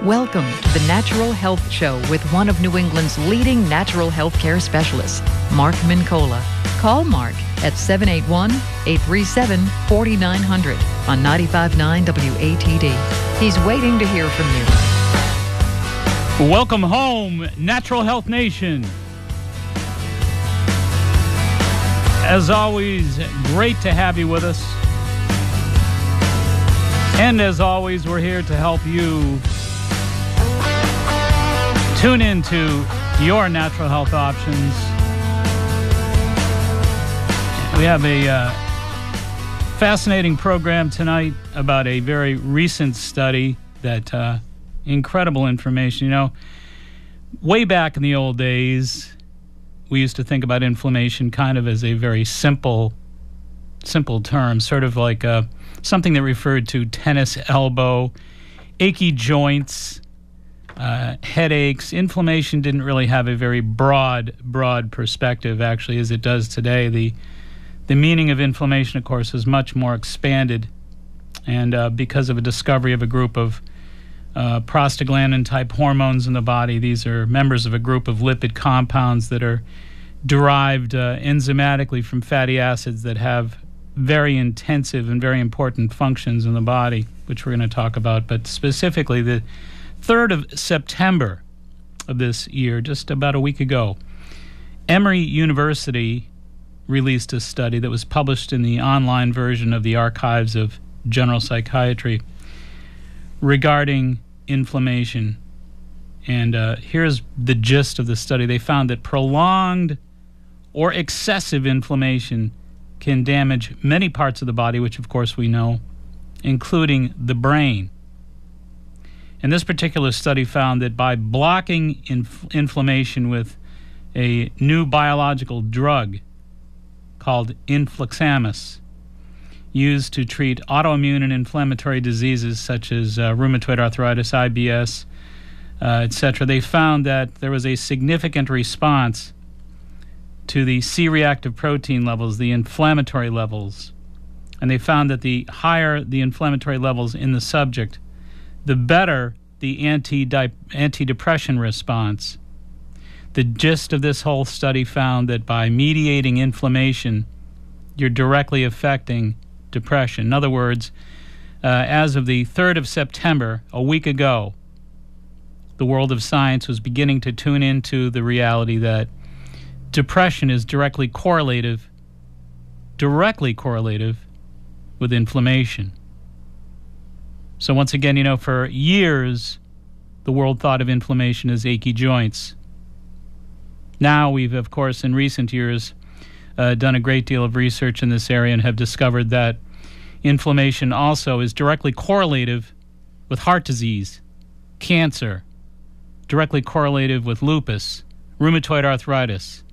Welcome to the Natural Health Show with one of New England's leading natural health care specialists, Mark Mincola. Call Mark at 781-837-4900 on 95.9 WATD. He's waiting to hear from you. Welcome home, Natural Health Nation. As always, great to have you with us. And as always, we're here to help you tune into your natural health options. We have a fascinating program tonight about a very recent study that incredible information. You know, way back in the old days, we used to think about inflammation kind of as a very simple term, sort of like something that referred to tennis elbow, achy joints, headaches. Inflammation didn't really have a very broad perspective, actually, as it does today. The meaning of inflammation, of course, is much more expanded, and because of a discovery of a group of prostaglandin-type hormones in the body. These are members of a group of lipid compounds that are derived enzymatically from fatty acids that have very intensive and very important functions in the body, which we're going to talk about. But specifically, the 3rd of September of this year, just about a week ago, Emory University released a study that was published in the online version of the Archives of General Psychiatry regarding inflammation. And here's the gist of the study. They found that prolonged or excessive inflammation can damage many parts of the body, which of course we know, including the brain. And this particular study found that by blocking inflammation with a new biological drug called infliximab, used to treat autoimmune and inflammatory diseases such as rheumatoid arthritis, IBS, etc., they found that there was a significant response to the C-reactive protein levels, the inflammatory levels. And they found that the higher the inflammatory levels in the subject, the better the antidepressant response. The gist of this whole study found that by mediating inflammation, you're directly affecting depression. In other words, as of the 3rd of September, a week ago, the world of science was beginning to tune into the reality that depression is directly correlative with inflammation. So once again, you know, for years, the world thought of inflammation as achy joints. Now we've, of course, in recent years, done a great deal of research in this area and have discovered that inflammation also is directly correlative with heart disease, cancer, directly correlative with lupus, rheumatoid arthritis,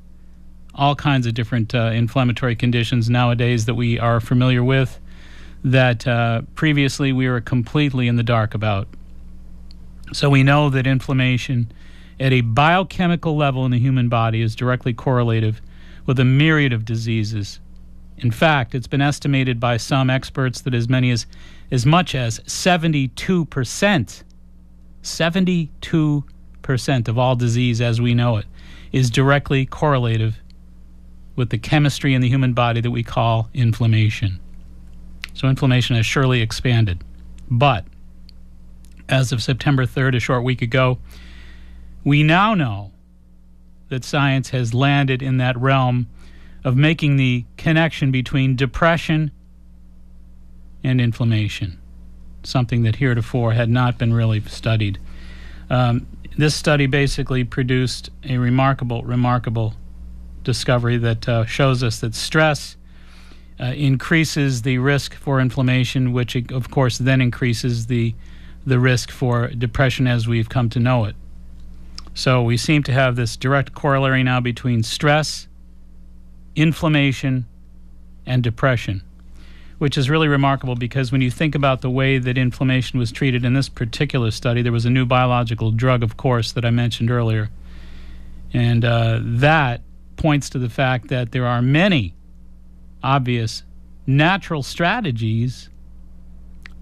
all kinds of different inflammatory conditions nowadays that we are familiar with that previously we were completely in the dark about. So we know that inflammation at a biochemical level in the human body is directly correlative with a myriad of diseases. In fact, it's been estimated by some experts that as much as 72% of all disease as we know it is directly correlative with the chemistry in the human body that we call inflammation. So inflammation has surely expanded. But as of September 3rd, a short week ago, we now know that science has landed in that realm of making the connection between depression and inflammation, something that heretofore had not been really studied. This study basically produced a remarkable discovery that shows us that stress increases the risk for inflammation, which of course then increases the risk for depression as we've come to know it. So we seem to have this direct corollary now between stress, inflammation, and depression, which is really remarkable because when you think about the way that inflammation was treated in this particular study, there was a new biological drug, of course, that I mentioned earlier. And that points to the fact that there are many obvious natural strategies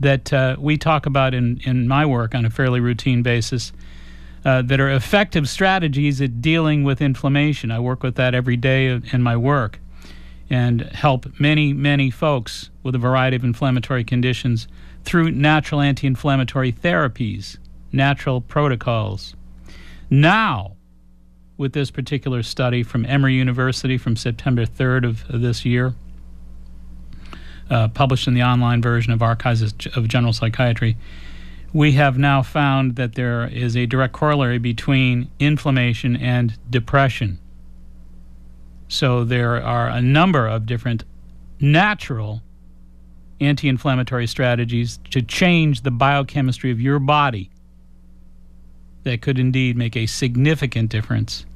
that we talk about in my work on a fairly routine basis that are effective strategies at dealing with inflammation. I work with that every day in my work and help many, many folks with a variety of inflammatory conditions through natural anti-inflammatory therapies, natural protocols. Now, with this particular study from Emory University from September 3rd of this year, published in the online version of Archives of General Psychiatry, we have now found that there is a direct corollary between inflammation and depression. So there are a number of different natural anti-inflammatory strategies to change the biochemistry of your body that could indeed make a significant difference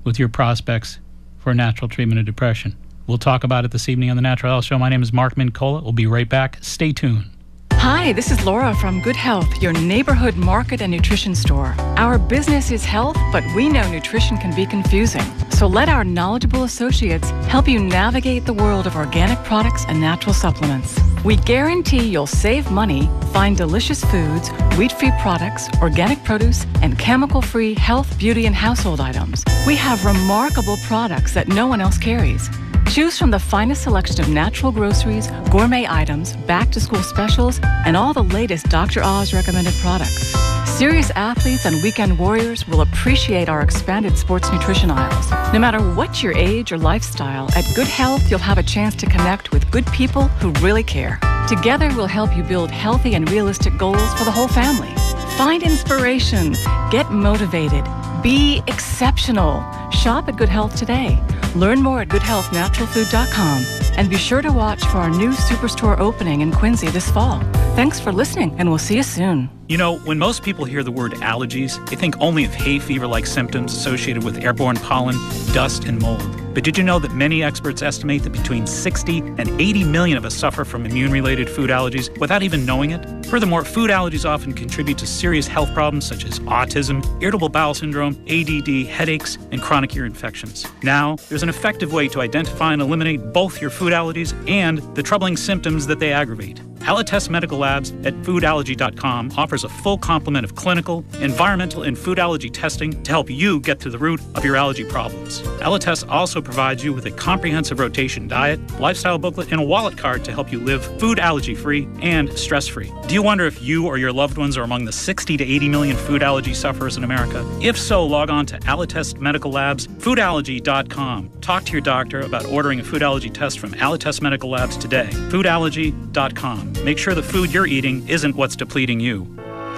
with your prospects for natural treatment of depression. We'll talk about it this evening on the Natural Health Show. My name is Mark Mincola. We'll be right back. Stay tuned. Hi, this is Laura from Good Health, your neighborhood market and nutrition store. Our business is health, but we know nutrition can be confusing. So let our knowledgeable associates help you navigate the world of organic products and natural supplements. We guarantee you'll save money, find delicious foods, wheat-free products, organic produce, and chemical-free health, beauty, and household items. We have remarkable products that no one else carries. Choose from the finest selection of natural groceries, gourmet items, back-to-school specials, and all the latest Dr. Oz recommended products. Serious athletes and weekend warriors will appreciate our expanded sports nutrition aisles. No matter what your age or lifestyle, at Good Health, you'll have a chance to connect with good people who really care. Together, we'll help you build healthy and realistic goals for the whole family. Find inspiration, get motivated, be exceptional. Shop at Good Health today. Learn more at goodhealthnaturalfood.com. And be sure to watch for our new superstore opening in Quincy this fall. Thanks for listening, and we'll see you soon. You know, when most people hear the word allergies, they think only of hay fever-like symptoms associated with airborne pollen, dust, and mold. But did you know that many experts estimate that between 60 and 80 million of us suffer from immune-related food allergies without even knowing it? Furthermore, food allergies often contribute to serious health problems such as autism, irritable bowel syndrome, ADD, headaches, and chronic ear infections. Now, there's an effective way to identify and eliminate both your food allergies and the troubling symptoms that they aggravate. Allotest Medical Labs at foodallergy.com offers a full complement of clinical, environmental, and food allergy testing to help you get to the root of your allergy problems. Allotest also provides you with a comprehensive rotation diet, lifestyle booklet, and a wallet card to help you live food allergy-free and stress-free. Do you wonder if you or your loved ones are among the 60 to 80 million food allergy sufferers in America? If so, log on to Allotest Medical Labs, foodallergy.com. Talk to your doctor about ordering a food allergy test from Allotest Medical Labs today. Foodallergy.com. Make sure the food you're eating isn't what's depleting you.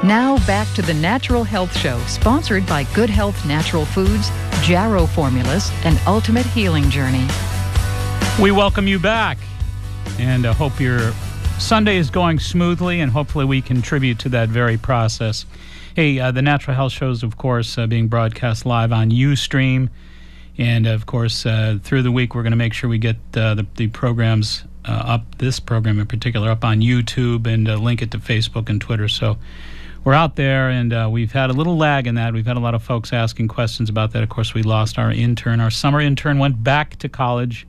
Now back to the Natural Health Show, sponsored by Good Health Natural Foods, Jarrow Formulas, and Ultimate Healing Journey. We welcome you back, and hope your Sunday is going smoothly, and hopefully we contribute to that very process. Hey, the Natural Health Show is, of course, being broadcast live on Ustream, and, of course, through the week we're going to make sure we get the programs up, this program in particular, up on YouTube and link it to Facebook and Twitter. So we're out there, and we've had a little lag in that. We've had a lot of folks asking questions about that. Of course, we lost our intern. Our summer intern went back to college,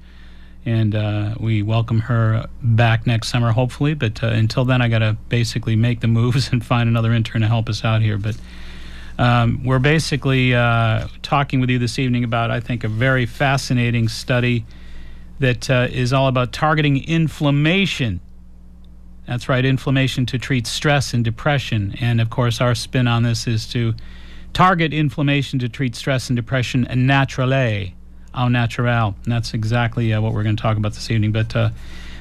and we welcome her back next summer, hopefully. But until then, I got to basically make the moves and find another intern to help us out here. But we're basically talking with you this evening about, I think, a very fascinating study that is all about targeting inflammation. That's right, inflammation to treat stress and depression. And, of course, our spin on this is to target inflammation to treat stress and depression naturally, au naturel. And that's exactly what we're going to talk about this evening. But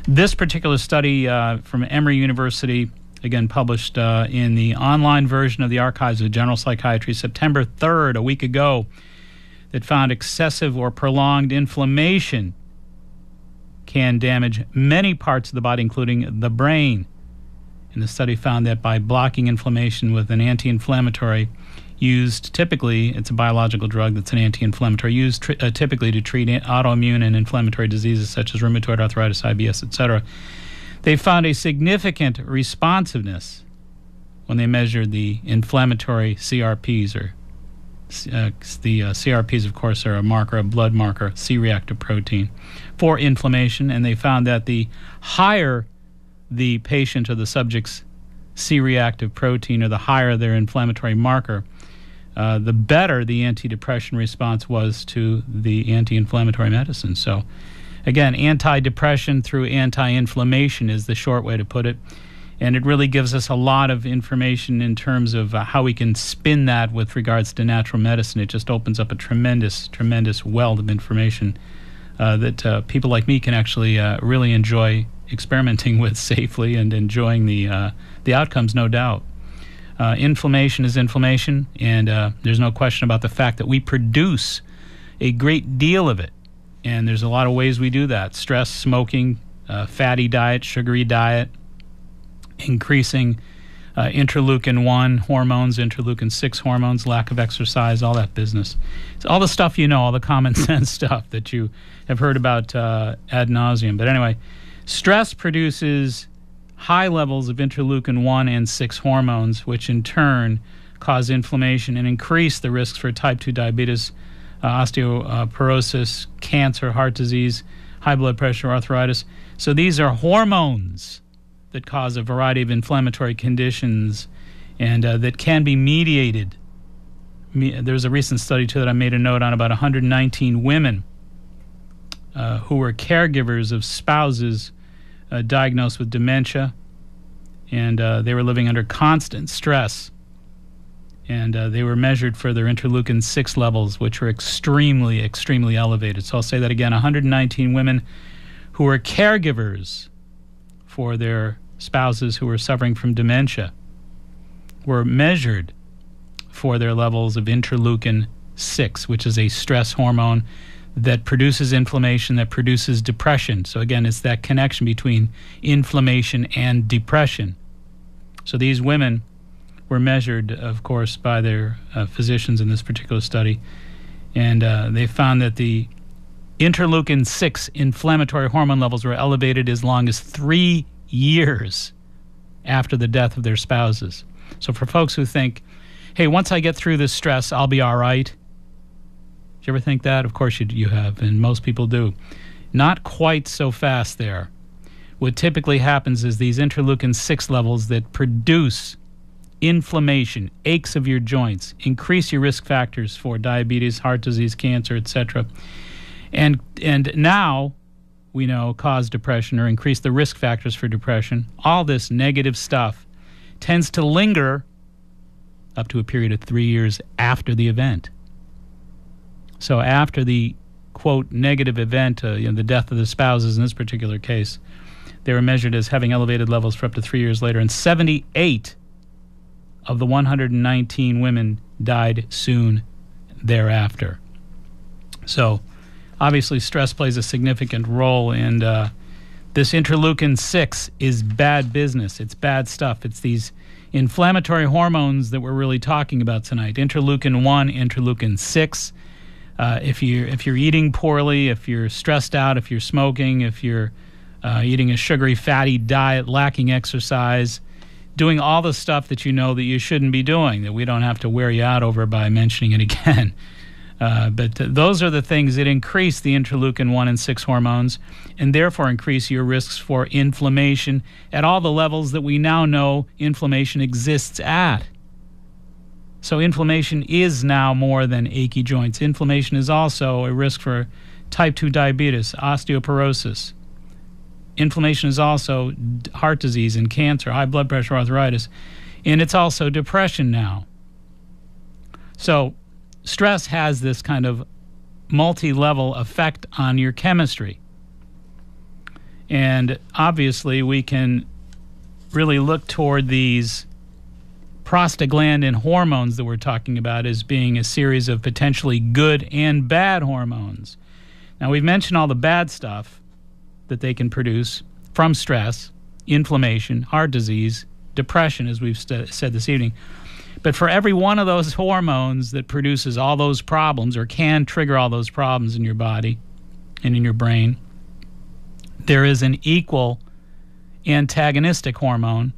this particular study from Emory University, again, published in the online version of the Archives of General Psychiatry, September 3rd, a week ago, that found excessive or prolonged inflammation can damage many parts of the body, including the brain. And the study found that by blocking inflammation with an anti-inflammatory used typically, it's a biological drug that's an anti-inflammatory, used typically to treat autoimmune and inflammatory diseases such as rheumatoid arthritis, IBS, etc. They found a significant responsiveness when they measured the inflammatory CRPs, or the CRPs, of course, are a marker, a blood marker, C-reactive protein, for inflammation, and they found that the higher the patient or the subject's C-reactive protein, or the higher their inflammatory marker, the better the antidepressant response was to the anti-inflammatory medicine. So, again, anti-depression through anti-inflammation is the short way to put it. And it really gives us a lot of information in terms of how we can spin that with regards to natural medicine. It just opens up a tremendous, tremendous wealth of information that people like me can actually really enjoy experimenting with safely and enjoying the outcomes, no doubt. Inflammation is inflammation, and there's no question about the fact that we produce a great deal of it. And there's a lot of ways we do that. Stress, smoking, fatty diet, sugary diet, increasing interleukin-1 hormones, interleukin-6 hormones, lack of exercise, all that business. It's all the stuff you know, all the common sense stuff that you have heard about ad nauseum. But anyway, stress produces high levels of interleukin-1 and 6 hormones, which in turn cause inflammation and increase the risks for type 2 diabetes, osteoporosis, cancer, heart disease, high blood pressure, arthritis. So these are hormones that cause a variety of inflammatory conditions and that can be mediated. There's a recent study, too, that I made a note on about 119 women who were caregivers of spouses diagnosed with dementia, and they were living under constant stress. And they were measured for their interleukin-6 levels, which were extremely, extremely elevated. So I'll say that again, 119 women who were caregivers for their spouses who were suffering from dementia were measured for their levels of interleukin-6, which is a stress hormone that produces inflammation, that produces depression. So again, it's that connection between inflammation and depression. So these women were measured, of course, by their physicians in this particular study, and they found that the interleukin-6 inflammatory hormone levels were elevated as long as 3 years after the death of their spouses. So for folks who think, hey, once I get through this stress, I'll be all right. Did you ever think that? Of course you have, and most people do. Not quite so fast there. What typically happens is these interleukin-6 levels that produce inflammation, aches of your joints, increase your risk factors for diabetes, heart disease, cancer, etc. And now we know cause depression or increase the risk factors for depression. All this negative stuff tends to linger up to a period of 3 years after the event. So after the, quote, negative event, the death of the spouses in this particular case, they were measured as having elevated levels for up to 3 years later, and 78 of the 119 women died soon thereafter. So obviously stress plays a significant role, and this interleukin-6 is bad business. It's bad stuff. It's these inflammatory hormones that we're really talking about tonight. Interleukin-1, interleukin-6. If you're eating poorly, if you're stressed out, if you're smoking, if you're eating a sugary, fatty diet, lacking exercise, doing all the stuff that you know that you shouldn't be doing, that we don't have to wear you out over by mentioning it again. But those are the things that increase the interleukin-1 and 6 hormones and therefore increase your risks for inflammation at all the levels that we now know inflammation exists at. So inflammation is now more than achy joints. Inflammation is also a risk for type 2 diabetes, osteoporosis. Inflammation is also heart disease and cancer, high blood pressure, arthritis, and it's also depression now. So stress has this kind of multi-level effect on your chemistry. And obviously we can really look toward these prostaglandin hormones that we're talking about as being a series of potentially good and bad hormones. Now, we've mentioned all the bad stuff that they can produce from stress, inflammation, heart disease, depression, as we've said this evening. But for every one of those hormones that produces all those problems or can trigger all those problems in your body and in your brain, there is an equal antagonistic hormone.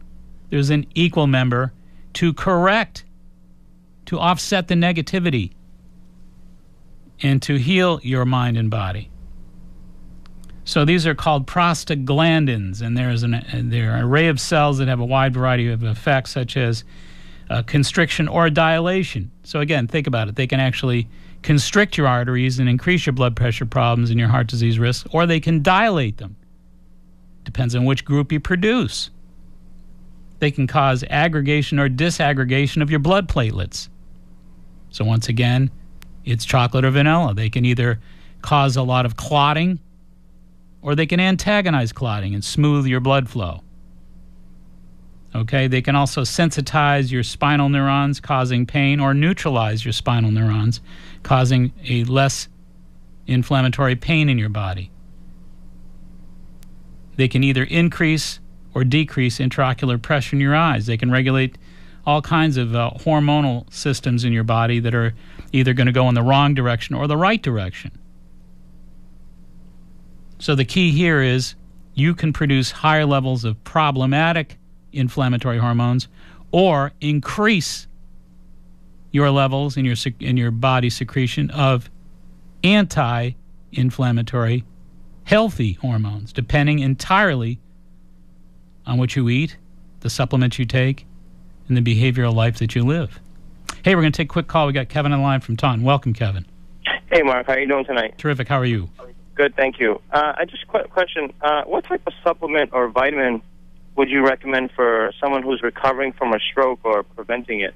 There's an equal member to correct, to offset the negativity, and to heal your mind and body. So these are called prostaglandins, and there are an array of cells that have a wide variety of effects, such as constriction or dilation. So again, think about it. They can actually constrict your arteries and increase your blood pressure problems and your heart disease risk, or they can dilate them. Depends on which group you produce. They can cause aggregation or disaggregation of your blood platelets. So once again, it's chocolate or vanilla. They can either cause a lot of clotting, or they can antagonize clotting and smooth your blood flow. Okay, they can also sensitize your spinal neurons, causing pain, or neutralize your spinal neurons, causing a less inflammatory pain in your body. They can either increase or decrease intraocular pressure in your eyes. They can regulate all kinds of hormonal systems in your body that are either going to go in the wrong direction or the right direction. So the key here is you can produce higher levels of problematic inflammatory hormones or increase your levels in your body secretion of anti-inflammatory healthy hormones, depending entirely on what you eat, the supplements you take, and the behavioral life that you live. Hey, we're going to take a quick call. We got Kevin on the line from Taunton. Welcome, Kevin. Hey, Mark. How are you doing tonight? Terrific. How are you? Good, thank you. I just question, what type of supplement or vitamin would you recommend for someone who's recovering from a stroke or preventing it?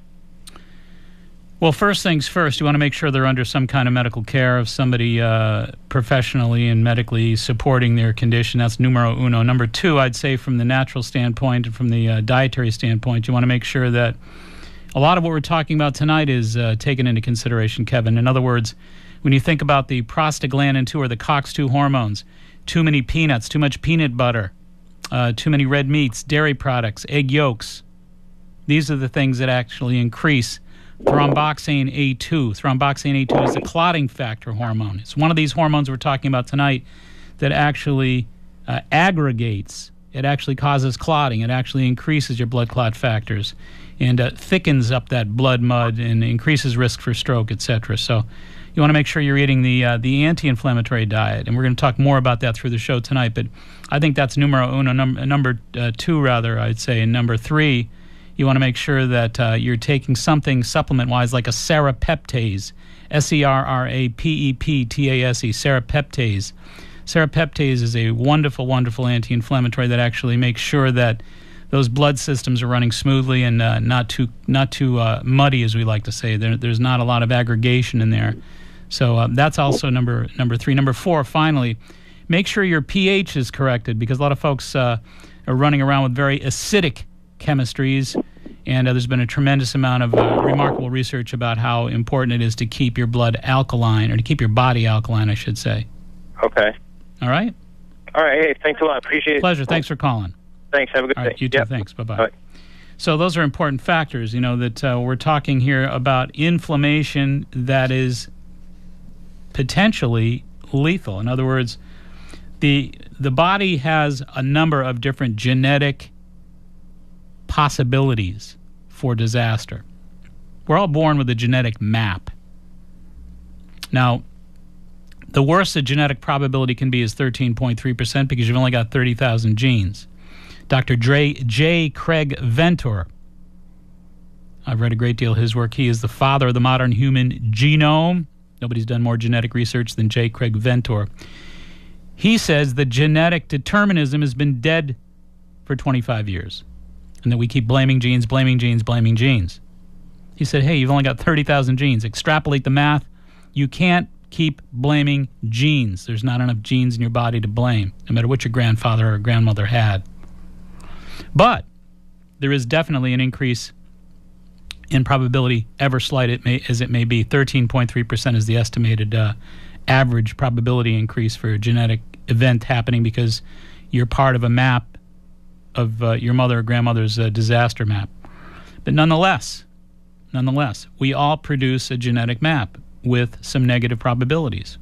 Well, first things first, you want to make sure they're under some kind of medical care of somebody professionally and medically supporting their condition. That's numero uno. Number two, I'd say from the natural standpoint and from the dietary standpoint, you want to make sure that a lot of what we're talking about tonight is taken into consideration, Kevin. In other words, when you think about the prostaglandin 2 or the COX-2 hormones, too many peanuts, too much peanut butter, too many red meats, dairy products, egg yolks, these are the things that actually increase thromboxane A2. Thromboxane A2 is the clotting factor hormone. It's one of these hormones we're talking about tonight that actually aggregates. It actually causes clotting. It actually increases your blood clot factors and thickens up that blood mud and increases risk for stroke, etc. So you want to make sure you're eating the anti-inflammatory diet, and we're going to talk more about that through the show tonight. But I think that's numero uno, number two, rather, I'd say. And number three, you want to make sure that you're taking something supplement-wise like a serapeptase, S-E-R-R-A-P-E-P-T-A-S-E, serapeptase. Serapeptase is a wonderful, wonderful anti-inflammatory that actually makes sure that those blood systems are running smoothly and not too muddy, as we like to say. There's not a lot of aggregation in there. So that's also number three. Number four, finally, make sure your pH is corrected, because a lot of folks are running around with very acidic chemistries, and there's been a tremendous amount of remarkable research about how important it is to keep your blood alkaline, or to keep your body alkaline, I should say. Okay. All right? All right. Hey, thanks a lot. Appreciate it. Pleasure. Thanks for calling. Thanks. Have a good All day. right, you too. Yep. Thanks. Bye-bye. Bye. So those are important factors, that we're talking here about inflammation that is potentially lethal. In other words, the body has a number of different genetic possibilities for disaster. We're all born with a genetic map. Now, the worst a genetic probability can be is 13.3%, because you've only got 30,000 genes. Dr. J. Craig Venter, I've read a great deal of his work. He is the father of the modern human genome. Nobody's done more genetic research than J. Craig Venter. He says that genetic determinism has been dead for 25 years, and that we keep blaming genes, blaming genes, blaming genes. He said, hey, you've only got 30,000 genes. Extrapolate the math. You can't keep blaming genes. There's not enough genes in your body to blame, no matter what your grandfather or grandmother had. But there is definitely an increase in probability, ever slight as it may be. 13.3% is the estimated average probability increase for a genetic event happening, because you're part of a map of your mother or grandmother's disaster map. But nonetheless, we all produce a genetic map with some negative probabilities.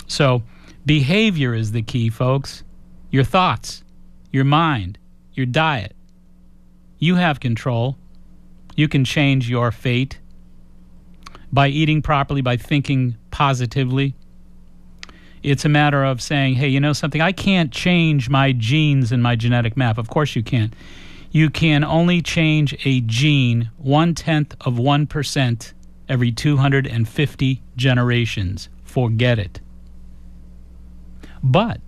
So behavior is the key, folks. Your thoughts, your mind, your diet. You have control. You can change your fate by eating properly, by thinking positively. It's a matter of saying, hey, you know something? I can't change my genes in my genetic map. Of course you can't. You can only change a gene 0.1% every 250 generations. Forget it. But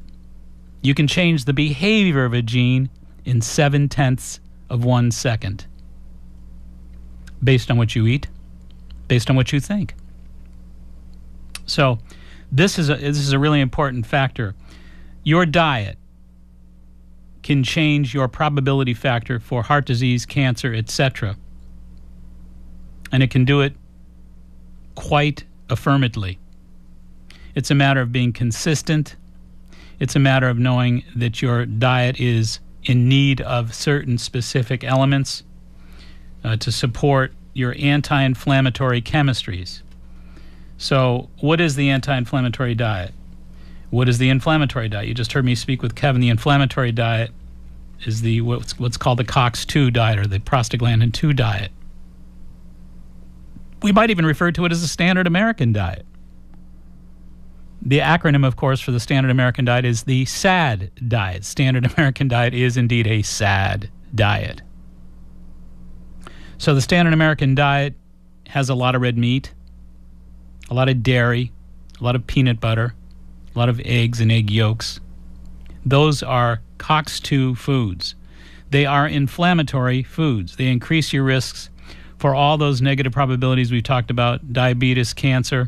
you can change the behavior of a gene in 0.7 seconds. Based on what you eat, based on what you think. So this is a really important factor. Your diet can change your probability factor for heart disease, cancer, etc. And it can do it quite affirmatively. It's a matter of being consistent. It's a matter of knowing that your diet is in need of certain specific elements to support your anti-inflammatory chemistries. So what is the anti-inflammatory diet? What is the inflammatory diet? You just heard me speak with Kevin. The inflammatory diet is the what's called the COX-2 diet, or the prostaglandin 2 diet. We might even refer to it as the standard American diet. The acronym, of course, for the standard American diet is the SAD diet. Standard American diet is indeed a SAD diet. So the standard American diet has a lot of red meat, a lot of dairy, a lot of peanut butter, a lot of eggs and egg yolks. Those are COX-2 foods. They are inflammatory foods. They increase your risks for all those negative probabilities we talked about: diabetes, cancer,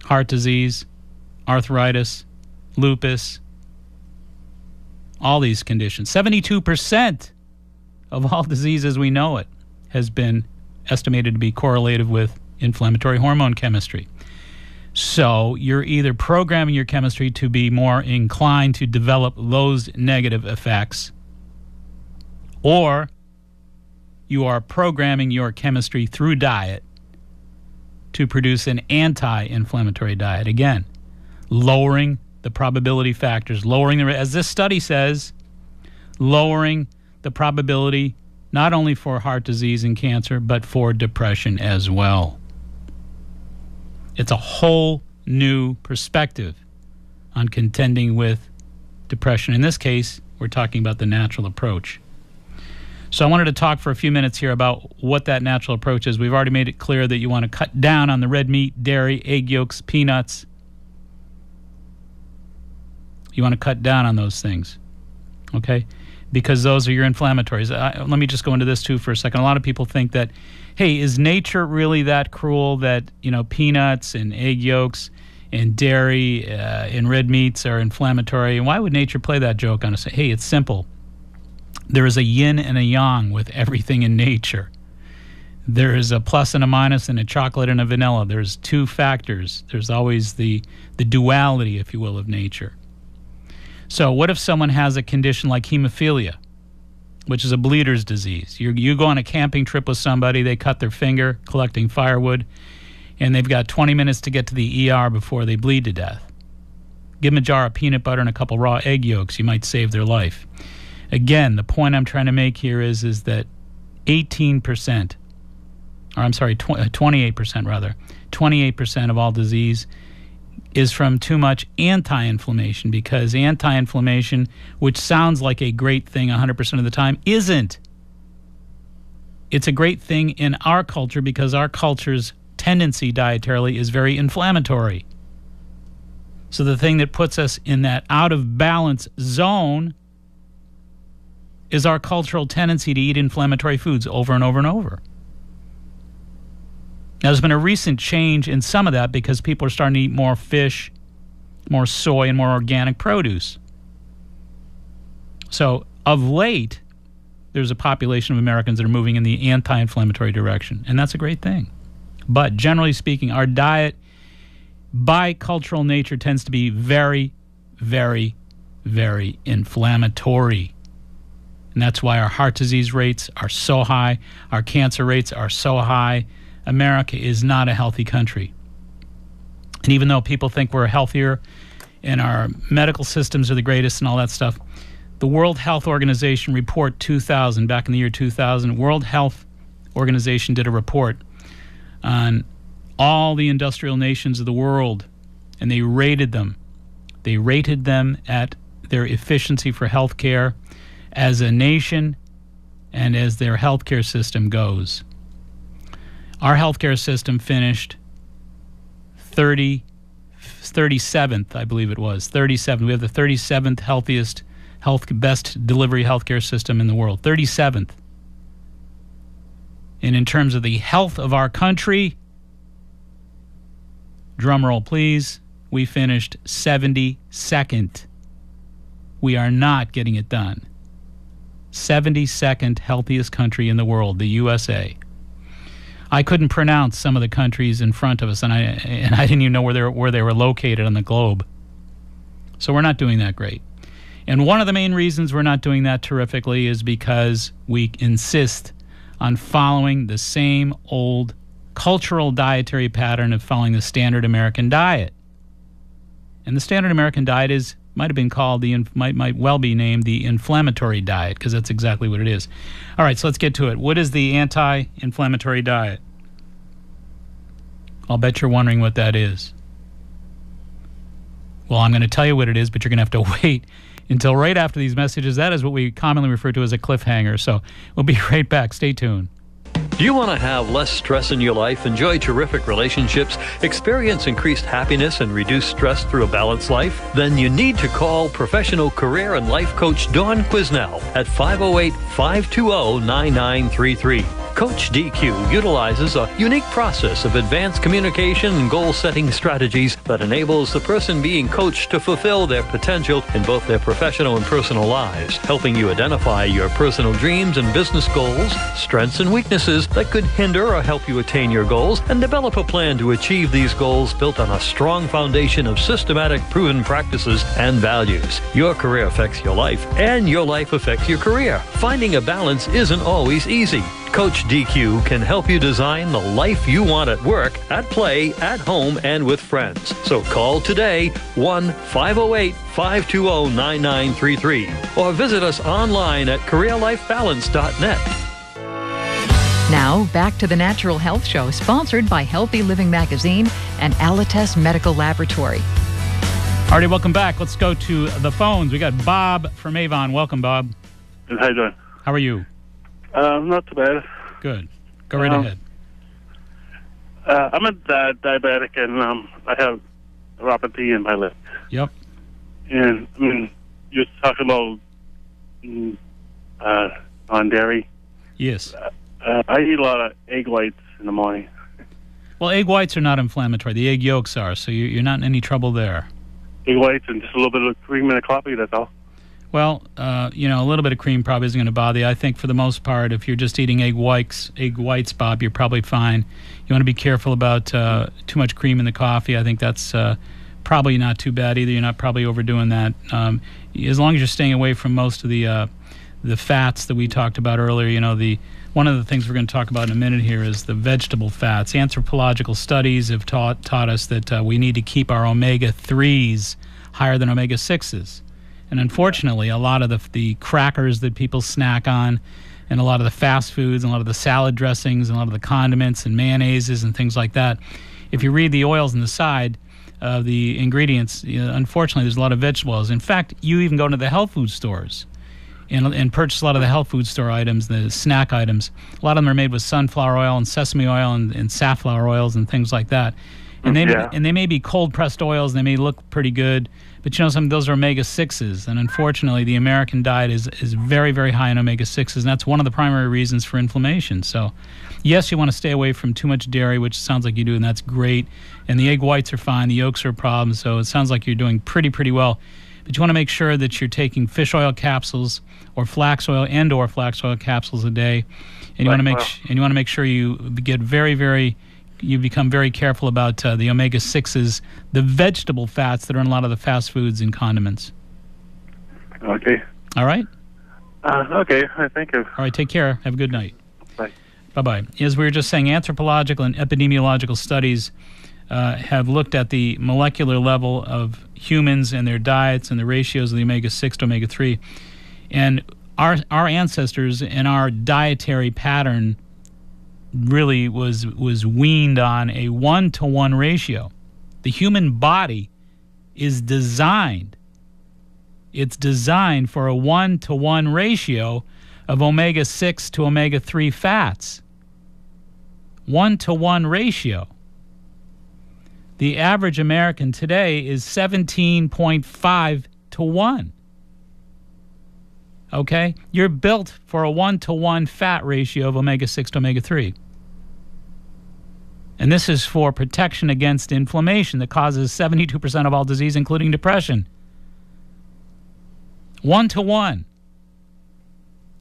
heart disease, arthritis, lupus, all these conditions. 72% of all diseases we know it has been estimated to be correlated with inflammatory hormone chemistry. So you're either programming your chemistry to be more inclined to develop those negative effects, or you are programming your chemistry through diet to produce an anti-inflammatory diet. Again, lowering the probability factors, as this study says, lowering the probability not only for heart disease and cancer, but for depression as well. It's a whole new perspective on contending with depression. In this case, we're talking about the natural approach. So I wanted to talk for a few minutes here about what that natural approach is. We've already made it clear that you want to cut down on the red meat, dairy, egg yolks, peanuts. You want to cut down on those things, okay? Because those are your inflammatories. Let me just go into this too for a second. A lot of people think that, hey, is nature really that cruel that, peanuts and egg yolks and dairy and red meats are inflammatory? And why would nature play that joke on us? Hey, it's simple. There is a yin and a yang with everything in nature. There is a plus and a minus and a chocolate and a vanilla. There's two factors. There's always the duality, if you will, of nature. So what if someone has a condition like hemophilia, which is a bleeder's disease? You go on a camping trip with somebody, they cut their finger collecting firewood, and they've got 20 minutes to get to the ER before they bleed to death. Give them a jar of peanut butter and a couple raw egg yolks. You might save their life. Again, the point I'm trying to make here is that 28% rather, 28% of all disease is from too much anti-inflammation, because anti-inflammation, which sounds like a great thing 100% of the time, isn't. It's a great thing in our culture because our culture's tendency dietarily is very inflammatory. So the thing that puts us in that out of balance zone is our cultural tendency to eat inflammatory foods over and over and over. Now, there's been a recent change in some of that because people are starting to eat more fish, more soy, and more organic produce. So, of late, there's a population of Americans that are moving in the anti-inflammatory direction, and that's a great thing. But generally speaking, our diet, by cultural nature, tends to be very, very, very inflammatory. And that's why our heart disease rates are so high, our cancer rates are so high. America is not a healthy country. And even though people think we're healthier and our medical systems are the greatest and all that stuff, the World Health Organization report 2000, back in the year 2000, World Health Organization did a report on all the industrial nations of the world, and they rated them They rated them at their efficiency for health care as a nation and as their healthcare system goes. Our healthcare system finished 37th, I believe it was. 37th. We have the 37th healthiest, best delivery healthcare system in the world. 37th. And in terms of the health of our country, drum roll please, we finished 72nd. We are not getting it done. 72nd healthiest country in the world, the USA. I couldn't pronounce some of the countries in front of us, and I didn't even know where they were located on the globe. So we're not doing that great. And one of the main reasons we're not doing that terrifically is because we insist on following the same old cultural dietary pattern of following the standard American diet. And the standard American diet might have been called might well be named the inflammatory diet, because that's exactly what it is. All right, so let's get to it. What is the anti-inflammatory diet? I'll bet you're wondering what that is. Well, I'm going to tell you what it is, but you're going to have to wait until right after these messages. That is what we commonly refer to as a cliffhanger. So we'll be right back. Stay tuned. Do you want to have less stress in your life, enjoy terrific relationships, experience increased happiness, and reduce stress through a balanced life? Then you need to call professional career and life coach Dawn Quiznow at 508-520-9933. Coach DQ utilizes a unique process of advanced communication and goal-setting strategies that enables the person being coached to fulfill their potential in both their professional and personal lives, helping you identify your personal dreams and business goals, strengths and weaknesses that could hinder or help you attain your goals, and develop a plan to achieve these goals built on a strong foundation of systematic, proven practices and values. Your career affects your life, and your life affects your career. Finding a balance isn't always easy. Coach DQ can help you design the life you want at work, at play, at home, and with friends. So call today, 1-508-520-9933, or visit us online at careerlifebalance.net. Now, back to the Natural Health Show, sponsored by Healthy Living Magazine and Alites Medical Laboratory. All right, welcome back. Let's go to the phones. We got Bob from Avon. Welcome, Bob. How you doing? How are you? Not too bad. Good. Go right ahead. I'm a diabetic, and I have neuropathy in my leg. Yep. And, I mean, you're talking about non-dairy. Yes. I eat a lot of egg whites in the morning. Well, egg whites are not inflammatory. The egg yolks are, so you're not in any trouble there. Egg whites and just a little bit of cream in the coffee, that's all. Well, a little bit of cream probably isn't going to bother you. I think for the most part, if you're just eating egg whites, Bob, you're probably fine. You want to be careful about too much cream in the coffee. I think that's probably not too bad either. You're not probably overdoing that. As long as you're staying away from most of the fats that we talked about earlier. One of the things we're going to talk about in a minute here is the vegetable fats. Anthropological studies have taught us that we need to keep our omega-3s higher than omega-6s. And unfortunately, a lot of the crackers that people snack on, and a lot of the fast foods, and a lot of the salad dressings, and a lot of the condiments and mayonnaises and things like that, if you read the oils on the side of the ingredients, unfortunately, there's a lot of vegetable oils. In fact, you even go to the health food stores and purchase a lot of the health food store items, the snack items. A lot of them are made with sunflower oil and sesame oil and safflower oils and things like that. And they may be cold-pressed oils, and they may look pretty good, but some of those are omega-6s, and unfortunately the American diet is very, very high in omega-6s, and that's one of the primary reasons for inflammation. So, yes, you want to stay away from too much dairy, which sounds like you do, and that's great. And the egg whites are fine, the yolks are a problem, so it sounds like you're doing pretty well. But you want to make sure that you're taking fish oil capsules or flax oil capsules a day, and you want to make sure you get you become very careful about the omega-6s, the vegetable fats that are in a lot of the fast foods and condiments. Okay. All right? Okay. Thank you. All right, take care. Have a good night. Bye. Bye-bye. As we were just saying, anthropological and epidemiological studies have looked at the molecular level of humans and their diets and the ratios of the omega-6 to omega-3. And our ancestors and our dietary pattern really was weaned on a 1-to-1 ratio. The human body is designed. It's designed for a 1-to-1 ratio of omega-6 to omega-3 fats. 1-to-1 ratio. The average American today is 17.5 to 1. Okay? You're built for a 1-to-1 fat ratio of omega-6 to omega-3. And this is for protection against inflammation that causes 72% of all disease, including depression. 1-to-1.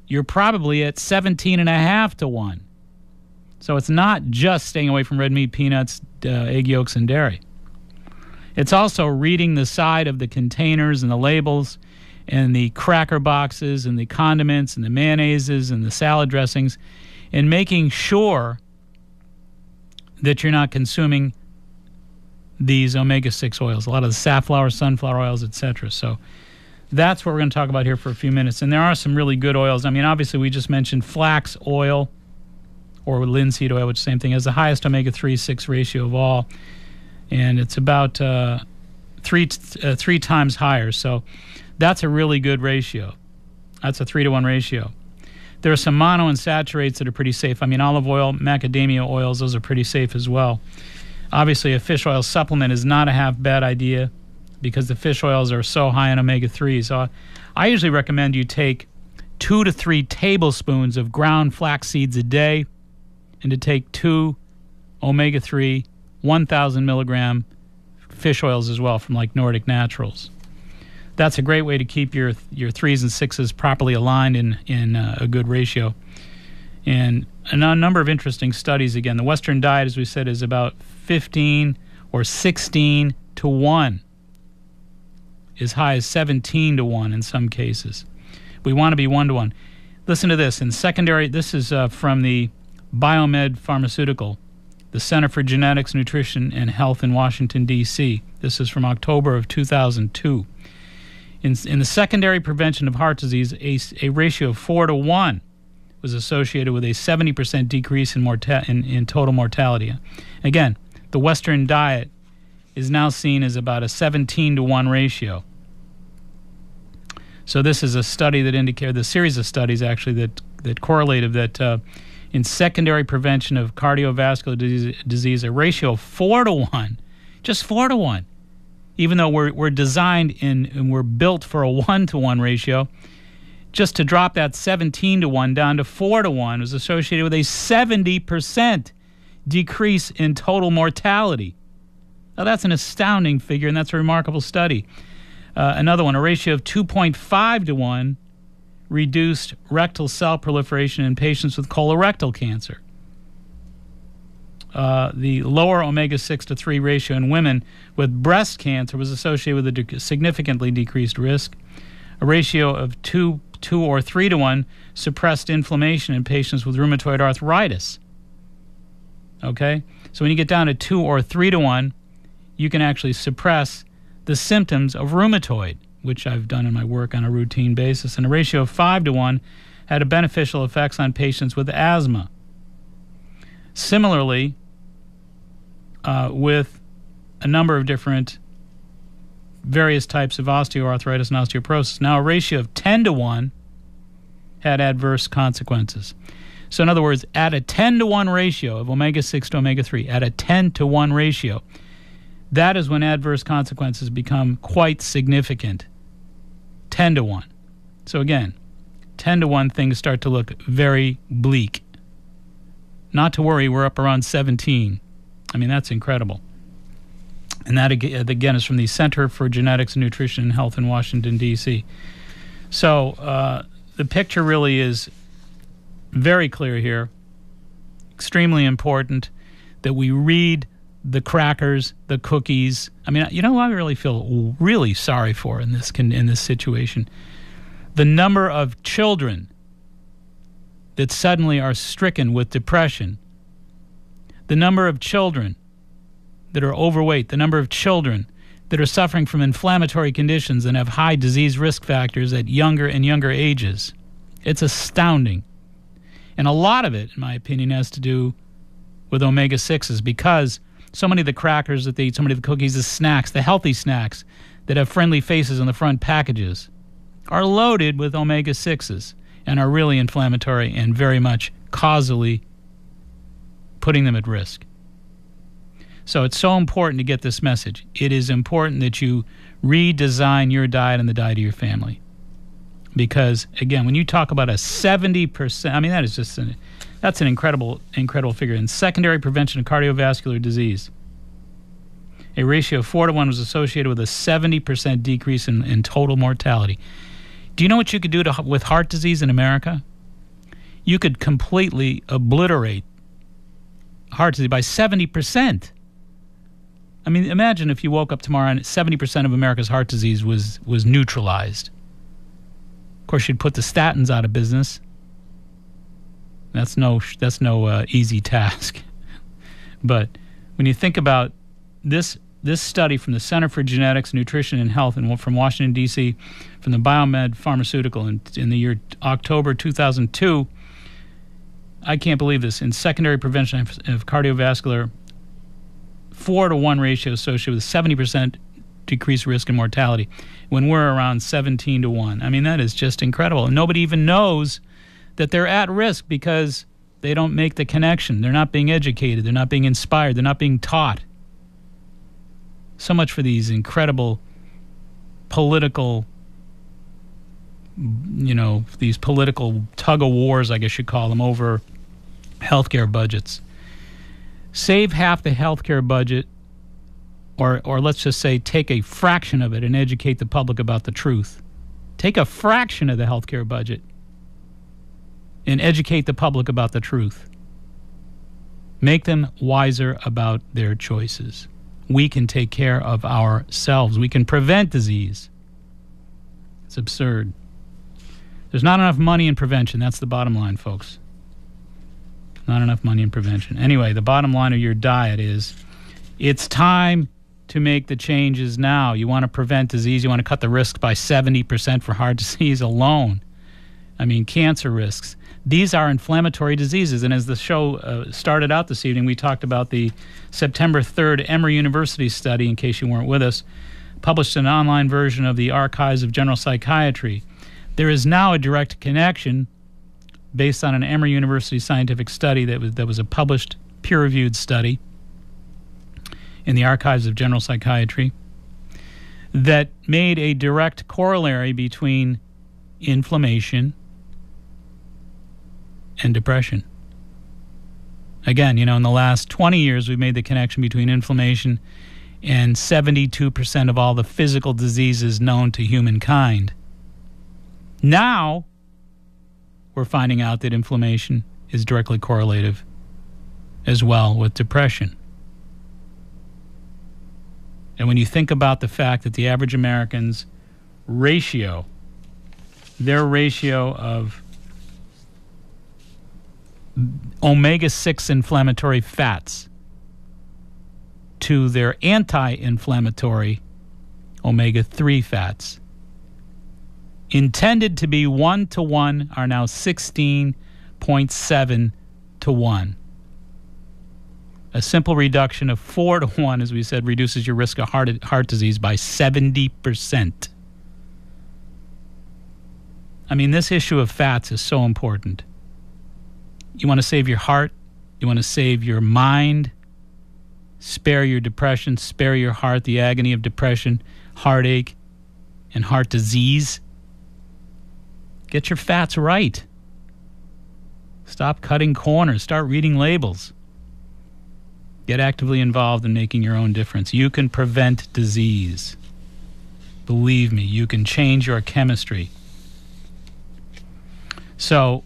You're probably at 17.5 to 1. So it's not just staying away from red meat, peanuts, egg yolks, and dairy. It's also reading the side of the containers and the labels and the cracker boxes and the condiments and the mayonnaises and the salad dressings and making sure that you're not consuming these omega-6 oils, a lot of the safflower, sunflower oils, etc. So that's what we're going to talk about here for a few minutes. And there are some really good oils. I mean, obviously, we just mentioned flax oil or linseed oil, which is the same thing, has the highest omega-3/6 ratio of all. And it's about three times higher. So that's a really good ratio. That's a 3-to-1 ratio. There are some monounsaturates that are pretty safe. I mean, olive oil, macadamia oils, those are pretty safe as well. Obviously, a fish oil supplement is not a half bad idea because the fish oils are so high in omega-3. So I usually recommend you take 2 to 3 tablespoons of ground flax seeds a day and to take 2 omega-3, 1,000 milligram fish oils as well from like Nordic Naturals. That's a great way to keep your 3s and 6s properly aligned in a good ratio. And a number of interesting studies. Again, the Western diet, as we said, is about 15 or 16 to 1, as high as 17 to 1 in some cases. We want to be 1 to 1. Listen to this. In secondary, this is from the Biomed Pharmaceutical, the Center for Genetics, Nutrition, and Health in Washington, D.C. This is from October of 2002. In the secondary prevention of heart disease, a ratio of 4 to 1 was associated with a 70% decrease in total mortality. Again, the Western diet is now seen as about a 17 to 1 ratio. So this is a study that indicated, the series of studies actually that correlated that in secondary prevention of cardiovascular disease, a ratio of 4 to 1, just 4 to 1. Even though we're designed and we're built for a 1-to-1 ratio, just to drop that 17 to 1 down to 4 to 1 was associated with a 70% decrease in total mortality. Now that's an astounding figure, and that's a remarkable study. Another one, a ratio of 2.5 to 1 reduced rectal cell proliferation in patients with colorectal cancer. The lower omega-6 to 3 ratio in women with breast cancer was associated with a significantly decreased risk. A ratio of 2 or 3 to 1 suppressed inflammation in patients with rheumatoid arthritis. Okay? So when you get down to 2 or 3 to 1, you can actually suppress the symptoms of rheumatoid, which I've done in my work on a routine basis. And a ratio of 5 to 1 had a beneficial effects on patients with asthma. Similarly, with a number of different various types of osteoarthritis and osteoporosis. Now, a ratio of 10 to 1 had adverse consequences. So, in other words, at a 10 to 1 ratio of omega-6 to omega-3, at a 10 to 1 ratio, that is when adverse consequences become quite significant. 10 to 1. So, again, 10 to 1 things start to look very bleak. Not to worry, we're up around 17. I mean, that's incredible. And that, again, is from the Center for Genetics, Nutrition, and Health in Washington, D.C. So the picture really is very clear here. Extremely important that we read the crackers, the cookies. I mean, you know what I really feel really sorry for in this situation? The number of children that suddenly are stricken with depression. The number of children that are overweight, the number of children that are suffering from inflammatory conditions and have high disease risk factors at younger and younger ages. It's astounding. And a lot of it, in my opinion, has to do with omega-6s because so many of the crackers that they eat, so many of the cookies, the snacks, the healthy snacks, that have friendly faces on the front packages are loaded with omega-6s and are really inflammatory and very much causally putting them at risk. So it's so important to get this message. It is important that you redesign your diet and the diet of your family. Because, again, when you talk about a 70%, I mean, that is just that's an incredible figure. In secondary prevention of cardiovascular disease, a ratio of 4-to-1 was associated with a 70% decrease in total mortality. Do you know what you could do with heart disease in America? You could completely obliterate heart disease by 70%. I mean, imagine if you woke up tomorrow and 70% of America's heart disease was neutralized. Of course, you'd put the statins out of business. That's no easy task. But when you think about this study from the Center for Genetics, Nutrition, and Health from Washington, D.C., from the Biomed Pharmaceutical in the year October 2002, I can't believe this. In secondary prevention of cardiovascular, 4-to-1 ratio associated with 70% decreased risk in mortality when we're around 17-to-1. I mean, that is just incredible. And nobody even knows that they're at risk because they don't make the connection. They're not being educated. They're not being inspired. They're not being taught. So much for these incredible political, these political tug-of-wars, I guess you'd call them, over healthcare budgets. Save half the healthcare budget, or let's just say take a fraction of it and educate the public about the truth. Take a fraction of the healthcare budget and educate the public about the truth. Make them wiser about their choices. We can take care of ourselves. We can prevent disease. It's absurd. There's not enough money in prevention. That's the bottom line, folks. Not enough money in prevention. Anyway, the bottom line of your diet is it's time to make the changes now. You want to prevent disease. You want to cut the risk by 70% for heart disease alone. I mean, cancer risks. These are inflammatory diseases. And as the show started out this evening, we talked about the September 3rd Emory University study, in case you weren't with us, published an online version of the Archives of General Psychiatry. There is now a direct connection based on an Emory University scientific study that was a published, peer-reviewed study in the Archives of General Psychiatry that made a direct corollary between inflammation and depression. Again, in the last 20 years, we've made the connection between inflammation and 72% of all the physical diseases known to humankind. Now, we're finding out that inflammation is directly correlative as well with depression. And when you think about the fact that the average American's their ratio of omega-6 inflammatory fats to their anti-inflammatory omega-3 fats, intended to be 1-to-1, are now 16.7 to 1. A simple reduction of 4-to-1, as we said, reduces your risk of heart disease by 70%. I mean, this issue of fats is so important. You want to save your heart. You want to save your mind. Spare your depression. Spare your heart the agony of depression, heartache, and heart disease. Get your fats right. Stop cutting corners. Start reading labels. Get actively involved in making your own difference. You can prevent disease. Believe me, you can change your chemistry. So,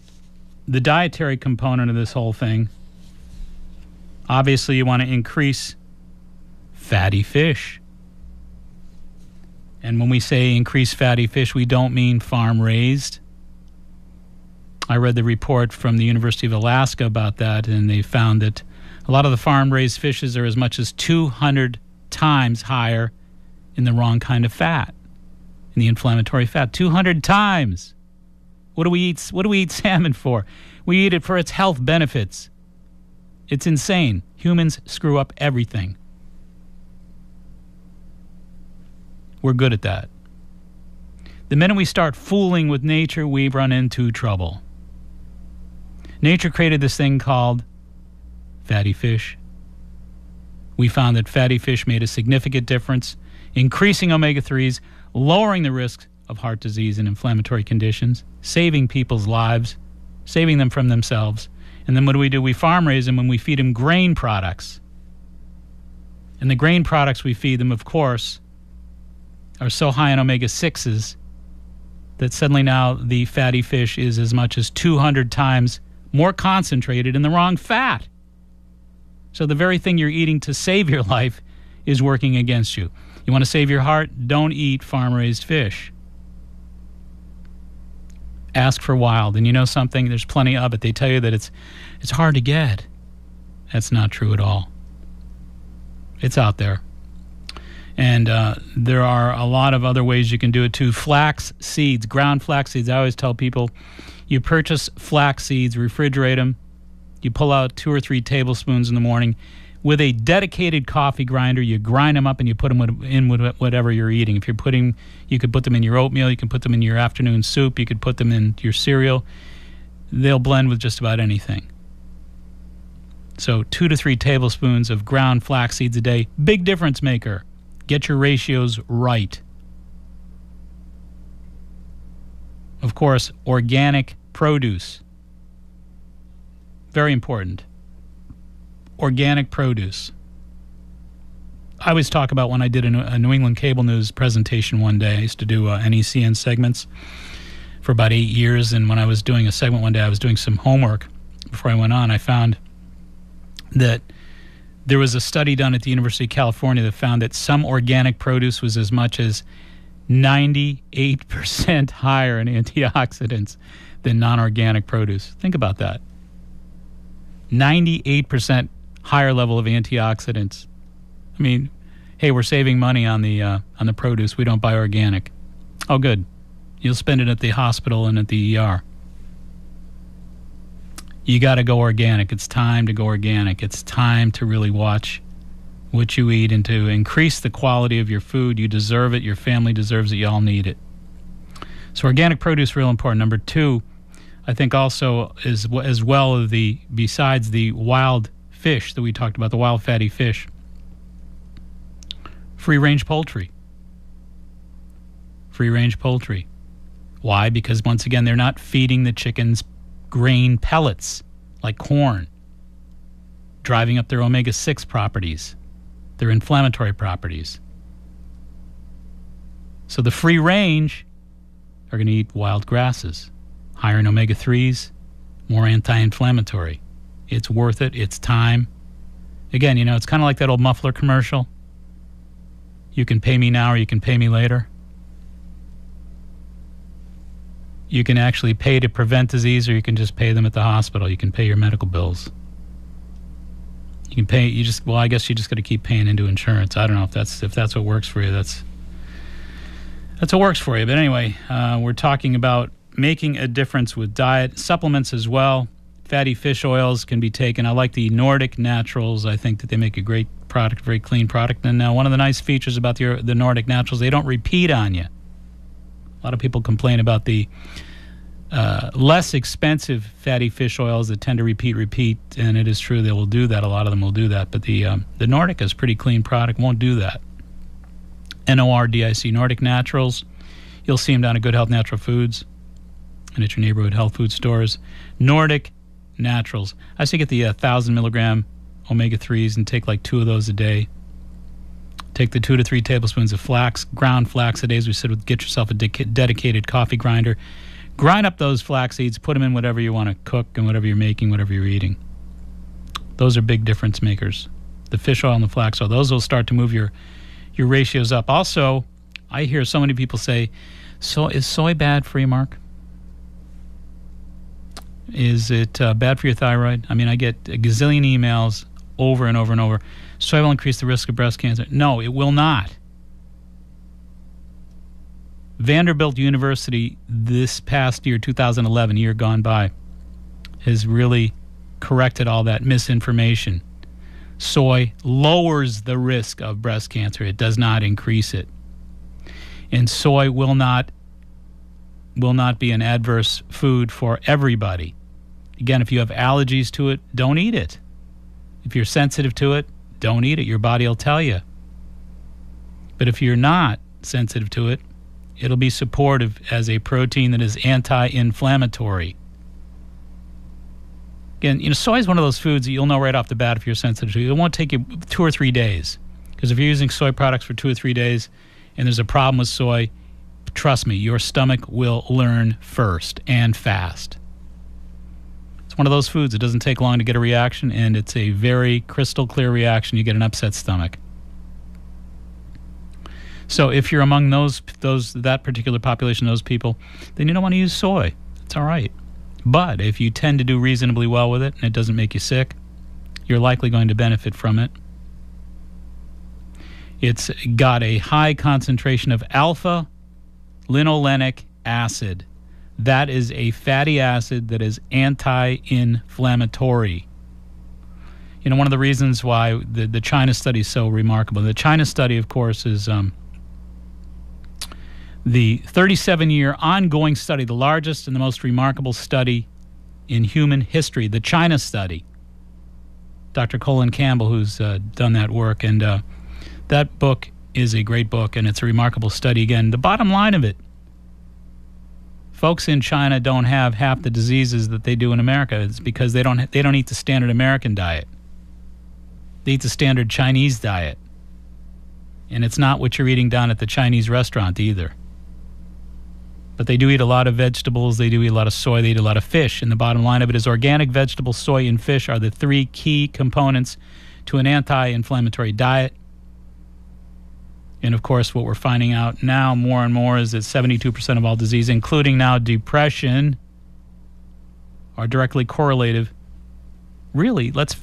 the dietary component of this whole thing, obviously you want to increase fatty fish. And when we say increase fatty fish, we don't mean farm-raised. I read the report from the University of Alaska about that, and they found that a lot of the farm-raised fishes are as much as 200 times higher in the wrong kind of fat, in the inflammatory fat. 200 times. What do we eat salmon for? We eat it for its health benefits. It's insane. Humans screw up everything. We're good at that. The minute we start fooling with nature, we run into trouble. Nature created this thing called fatty fish. We found that fatty fish made a significant difference, increasing omega-3s, lowering the risk of heart disease and inflammatory conditions, saving people's lives, saving them from themselves. And then what do? We farm raise them and we feed them grain products. And the grain products we feed them, of course, are so high in omega-6s that suddenly now the fatty fish is as much as 200 times more concentrated in the wrong fat. So the very thing you're eating to save your life is working against you. You want to save your heart? Don't eat farm-raised fish. Ask for wild. And you know something? There's plenty of it. They tell you that it's hard to get. That's not true at all. It's out there. And there are a lot of other ways you can do it too. Flax seeds, ground flax seeds. I always tell people, you purchase flax seeds, refrigerate them. You pull out 2 or 3 tablespoons in the morning. With a dedicated coffee grinder, you grind them up and you put them in with whatever you're eating. If you're putting, you could put them in your oatmeal. You can put them in your afternoon soup. You could put them in your cereal. They'll blend with just about anything. So 2 to 3 tablespoons of ground flax seeds a day. Big difference maker. Get your ratios right. Of course, organic produce. Very important. Organic produce. I always talk about when I did a New England Cable News presentation one day. I used to do NECN segments for about 8 years, and when I was doing a segment one day, I was doing some homework before I went on. I found that there was a study done at the University of California that found that some organic produce was as much as 98% higher in antioxidants than non-organic produce. Think about that. 98% higher level of antioxidants. I mean, hey, we're saving money on the produce. We don't buy organic. Oh, good. You'll spend it at the hospital and at the ER. You got to go organic. It's time to go organic. It's time to really watch what you eat and to increase the quality of your food. You deserve it. Your family deserves it. You all need it. So organic produce is real important. Number 2, I think also is as well as besides the wild fish that we talked about, the wild fatty fish, free-range poultry. Free-range poultry. Why? Because once again, they're not feeding the chickens grain pellets like corn, driving up their omega-6 properties, their inflammatory properties. So the free range are going to eat wild grasses, higher in omega-3s, more anti-inflammatory. It's worth it. It's time. Again, you know, it's kind of like that old muffler commercial. You can pay me now or you can pay me later. You can actually pay to prevent disease, or you can just pay them at the hospital. You can pay your medical bills. You can pay. I guess you just got to keep paying into insurance. I don't know if that's what works for you. That's what works for you. But anyway, we're talking about making a difference with diet, supplements as well. Fatty fish oils can be taken. I like the Nordic Naturals. I think that they make a great product, very clean product. And one of the nice features about the Nordic Naturals, they don't repeat on you. A lot of people complain about the less expensive fatty fish oils that tend to repeat, and it is true they will do that. A lot of them will do that, but the Nordic is a pretty clean product, won't do that. NORDIC, Nordic Naturals. You'll see them down at Good Health Natural Foods and at your neighborhood health food stores. Nordic Naturals. I say get the 1,000 milligram omega-3s and take like 2 of those a day. Take the 2 to 3 tablespoons of flax, ground flax a day. As we said, get yourself a dedicated coffee grinder. Grind up those flax seeds, put them in whatever you want to cook and whatever you're making, whatever you're eating. Those are big difference makers. The fish oil and the flax oil, those will start to move your ratios up. Also, I hear so many people say, so is soy bad for you, Mark? Is it bad for your thyroid? I mean, I get a gazillion emails over and over and over. Soy will increase the risk of breast cancer. No, it will not. Vanderbilt University this past year, 2011, year gone by, has really corrected all that misinformation. Soy lowers the risk of breast cancer. It does not increase it. And soy will not be an adverse food for everybody. Again, if you have allergies to it, don't eat it. If you're sensitive to it, don't eat it. Your body will tell you. But if you're not sensitive to it, it'll be supportive as a protein that is anti-inflammatory. Again, soy is one of those foods that you'll know right off the bat if you're sensitive to it. It won't take you 2 or 3 days. Because if you're using soy products for 2 or 3 days and there's a problem with soy, trust me, your stomach will learn first and fast. It's one of those foods. It doesn't take long to get a reaction, and it's a very crystal clear reaction. You get an upset stomach. So if you're among that particular population, those people, then you don't want to use soy. It's all right. But if you tend to do reasonably well with it and it doesn't make you sick, you're likely going to benefit from it. It's got a high concentration of alpha-linolenic acid. That is a fatty acid that is anti-inflammatory. One of the reasons why the China study is so remarkable. The China study, of course, is the 37-year ongoing study, the largest and the most remarkable study in human history, the China study. Dr. Colin Campbell, who's done that work, and that book is a great book, and it's a remarkable study. Again, the bottom line of it, folks in China don't have half the diseases that they do in America. It's because they don't eat the standard American diet. They eat the standard Chinese diet. And it's not what you're eating down at the Chinese restaurant either. But they do eat a lot of vegetables, they do eat a lot of soy, they eat a lot of fish. And the bottom line of it is organic vegetables, soy, and fish are the 3 key components to an anti-inflammatory diet. And, of course, what we're finding out now more and more is that 72% of all disease, including now depression, are directly correlative. Really, let's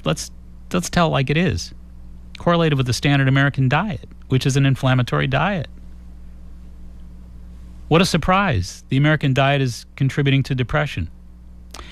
tell it like it is. Correlated with the standard American diet, which is an inflammatory diet. What a surprise. The American diet is contributing to depression.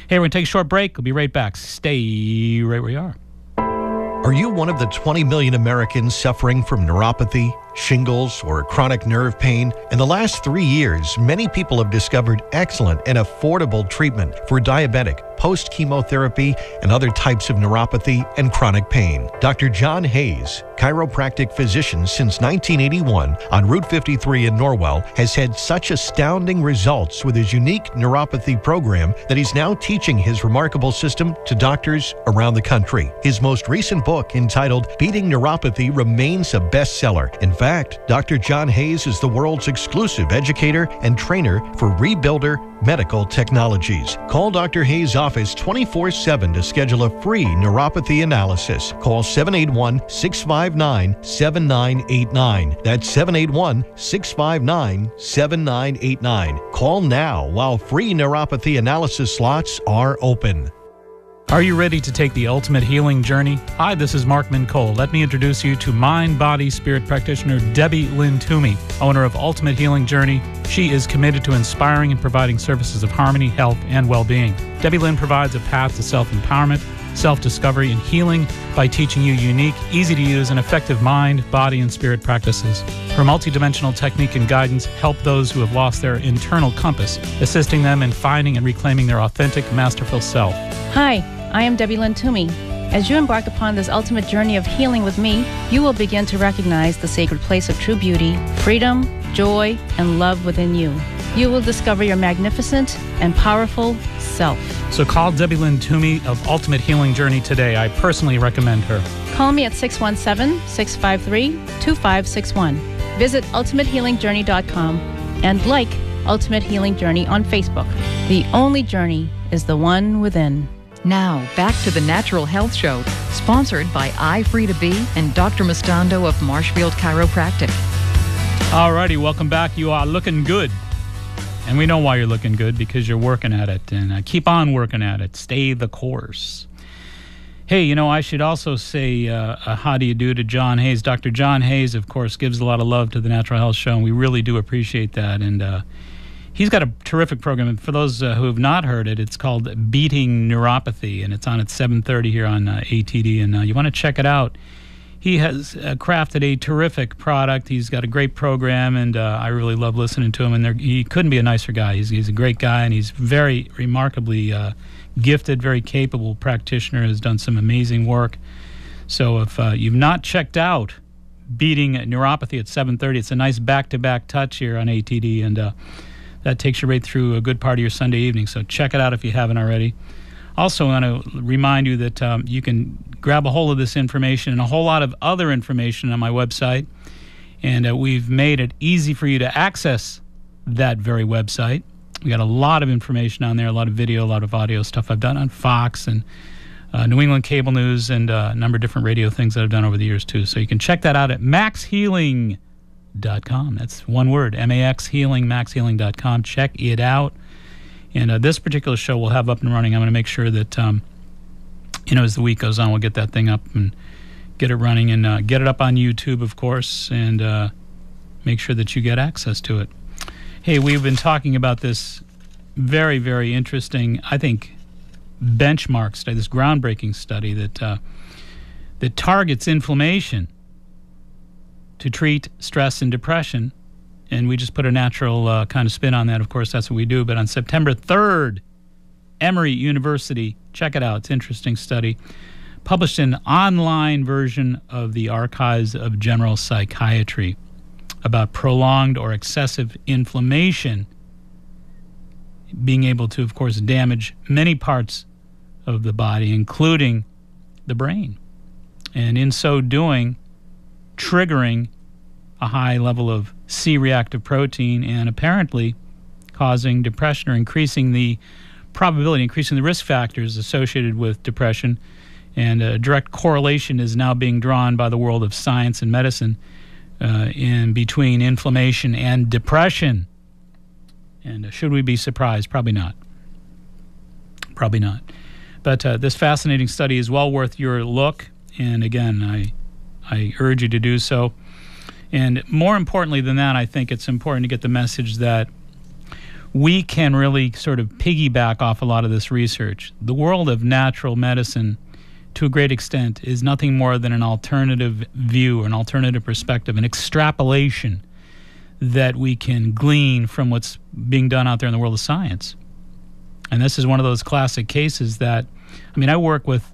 Hey, we're going to take a short break. We'll be right back. Stay right where you are. Are you one of the 20 million Americans suffering from neuropathy, shingles, or chronic nerve pain? In the last 3 years, many people have discovered excellent and affordable treatment for diabetic, post-chemotherapy, and other types of neuropathy and chronic pain. Dr. John Hayes, chiropractic physician since 1981 on Route 53 in Norwell, has had such astounding results with his unique neuropathy program that he's now teaching his remarkable system to doctors around the country. His most recent book, entitled Beating Neuropathy, remains a bestseller. In fact, Dr. John Hayes is the world's exclusive educator and trainer for Rebuilder Medical Technologies. Call Dr. Hayes' office 24/7 to schedule a free neuropathy analysis. Call 781-659-7989. That's 781-659-7989. Call now while free neuropathy analysis slots are open. Are you ready to take the ultimate healing journey? Hi, this is Mark Mincole. Let me introduce you to mind, body, spirit practitioner Debbie Lynn Toomey, owner of Ultimate Healing Journey. She is committed to inspiring and providing services of harmony, health, and well-being. Debbie Lynn provides a path to self-empowerment, self-discovery, and healing by teaching you unique, easy-to-use, and effective mind, body, and spirit practices. Her multidimensional technique and guidance help those who have lost their internal compass, assisting them in finding and reclaiming their authentic, masterful self. Hi, I am Debbie Lynn Toomey. As you embark upon this ultimate journey of healing with me, you will begin to recognize the sacred place of true beauty, freedom, joy, and love within you. You will discover your magnificent and powerful self. So call Debbie Lynn Toomey of Ultimate Healing Journey today. I personally recommend her. Call me at 617-653-2561. Visit ultimatehealingjourney.com and like Ultimate Healing Journey on Facebook. The only journey is the one within. Now, back to the Natural Health Show, sponsored by iFree2Be and Dr. Mustando of Marshfield Chiropractic. Alrighty, welcome back. You are looking good. And we know why you're looking good, because you're working at it. And keep on working at it. Stay the course. Hey, I should also say how do you do to John Hayes. Dr. John Hayes, of course, gives a lot of love to the Natural Health Show, and we really do appreciate that. And he's got a terrific program. And for those who have not heard it, it's called Beating Neuropathy, and it's on at 7:30 here on ATD. And you want to check it out. he has crafted a terrific product. He's got a great program, and I really love listening to him. And he couldn't be a nicer guy. He's a great guy, and he's very remarkably gifted, very capable practitioner, has done some amazing work. So if you've not checked out Beating Neuropathy at 7:30, it's a nice back-to-back touch here on ATD, and that takes you right through a good part of your Sunday evening. So check it out if you haven't already. Also, I want to remind you that you can grab a hold of this information and a whole lot of other information on my website, and we've made it easy for you to access that very website. We got a lot of information on there, a lot of video, a lot of audio stuff I've done on Fox and New England Cable News and a number of different radio things that I've done over the years, too. So you can check that out at maxhealing.com. That's one word, M-A-X-Healing, maxhealing.com. Check it out. And this particular show we'll have up and running. I'm going to make sure that, as the week goes on, we'll get that thing up and get it running and get it up on YouTube, of course, and make sure that you get access to it. Hey, we've been talking about this very, very interesting, I think, benchmark study, this groundbreaking study that targets inflammation to treat stress and depression. And we just put a natural kind of spin on that. Of course, that's what we do. But on September 3rd, Emory University, check it out. It's an interesting study. Published an online version of the Archives of General Psychiatry about prolonged or excessive inflammation being able to, of course, damage many parts of the body, including the brain. And in so doing, triggering a high level of C-reactive protein and apparently causing depression or increasing the probability, increasing the risk factors associated with depression. And a direct correlation is now being drawn by the world of science and medicine in between inflammation and depression. And should we be surprised? Probably not. Probably not. But this fascinating study is well worth your look. And again, I urge you to do so. And more importantly than that, I think it's important to get the message that we can really sort of piggyback off a lot of this research. The world of natural medicine, to a great extent, is nothing more than an alternative view, an alternative perspective, an extrapolation that we can glean from what's being done out there in the world of science. And this is one of those classic cases that, I work with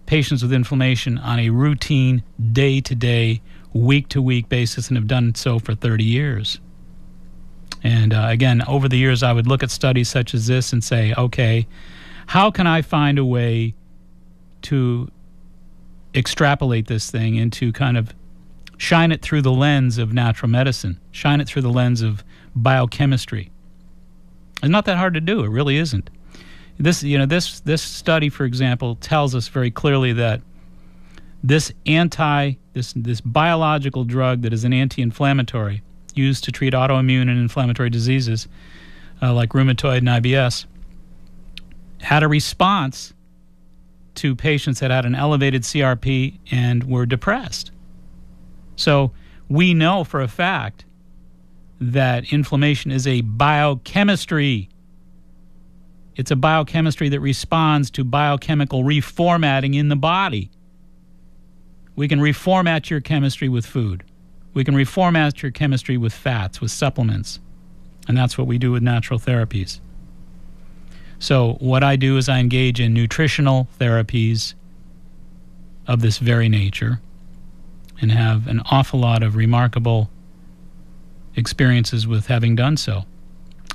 patients with inflammation on a routine, day-to-day, week-to-week basis and have done so for 30 years. And again, over the years, I would look at studies such as this and say, okay, how can I find a way to extrapolate this thing into kind of shine it through the lens of natural medicine, shine it through the lens of biochemistry? It's not that hard to do. It really isn't. This study, for example, tells us very clearly that this biological drug that is an anti-inflammatory used to treat autoimmune and inflammatory diseases like rheumatoid and IBS had a response to patients that had an elevated CRP and were depressed. So we know for a fact that inflammation is a biochemistry. It's a biochemistry that responds to biochemical reformatting in the body. We can reformat your chemistry with food. We can reformat your chemistry with fats, with supplements. And that's what we do with natural therapies. So what I do is I engage in nutritional therapies of this very nature and have an awful lot of remarkable experiences with having done so.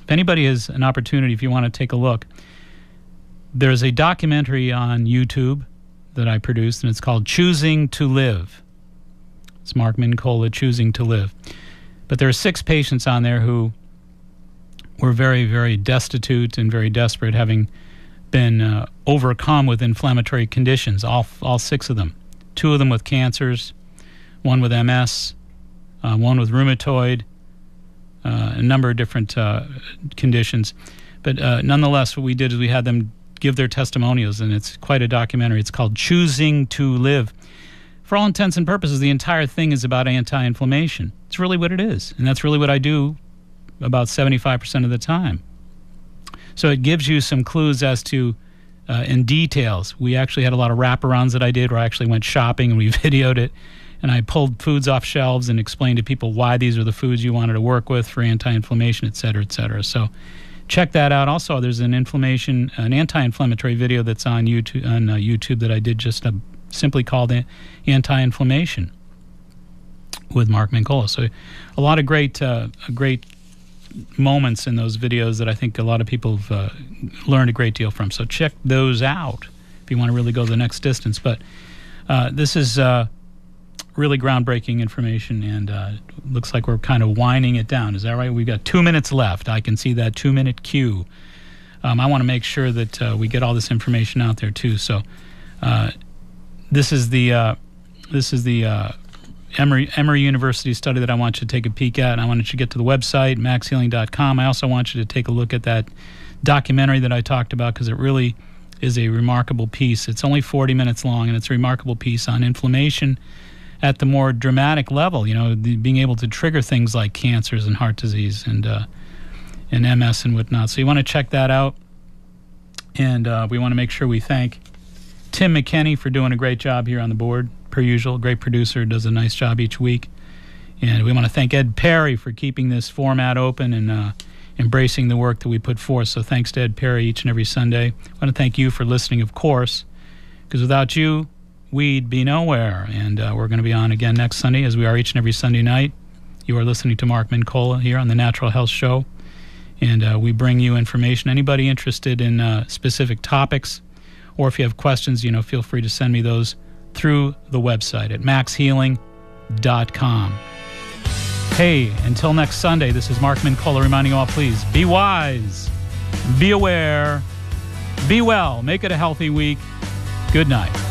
If anybody has an opportunity, if you want to take a look, there's a documentary on YouTube that I produced, and it's called Choosing to Live. It's Mark Mincola, Choosing to Live. But there are 6 patients on there who were very, very destitute and very desperate, having been overcome with inflammatory conditions, all 6 of them. 2 of them with cancers, 1 with MS, 1 with rheumatoid, a number of different conditions. But nonetheless, what we did is we had them give their testimonials, and it's quite a documentary. It's called Choosing to Live. For all intents and purposes, the entire thing is about anti-inflammation. It's really what it is, and that's really what I do about 75% of the time. So it gives you some clues as to in details. We actually had a lot of wraparounds that I did where I actually went shopping and we videoed it. And I pulled foods off shelves and explained to people why these are the foods you wanted to work with for anti-inflammation, et cetera, et cetera. So check that out. Also, there's an anti-inflammatory video that's on YouTube that I did just simply called Anti-Inflammation with Mark Mincola. So a lot of great moments in those videos that I think a lot of people have learned a great deal from. So check those out if you want to really go the next distance. But this is really groundbreaking information, and looks like we're kind of winding it down. Is that right? We've got 2 minutes left. I can see that 2-minute cue. I want to make sure that we get all this information out there too. So this is the Emory University study that I want you to take a peek at. And I want you to get to the website, maxhealing.com. I also want you to take a look at that documentary that I talked about, because it really is a remarkable piece. It's only 40 minutes long, and it's a remarkable piece on inflammation at the more dramatic level, being able to trigger things like cancers and heart disease and MS and whatnot. So you want to check that out. And we want to make sure we thank Tim McKenney for doing a great job here on the board, per usual. Great producer, does a nice job each week. And we want to thank Ed Perry for keeping this format open and embracing the work that we put forth. So thanks to Ed Perry each and every Sunday. I want to thank you for listening, of course, because without you, we'd be nowhere. And we're going to be on again next Sunday, as we are each and every Sunday night. You are listening to Mark Mincola here on the Natural Health Show. And we bring you information. Anybody interested in specific topics, or if you have questions, feel free to send me those through the website at maxhealing.com. Hey, until next Sunday, this is Mark Mincola reminding you all, please be wise, be aware, be well, make it a healthy week. Good night.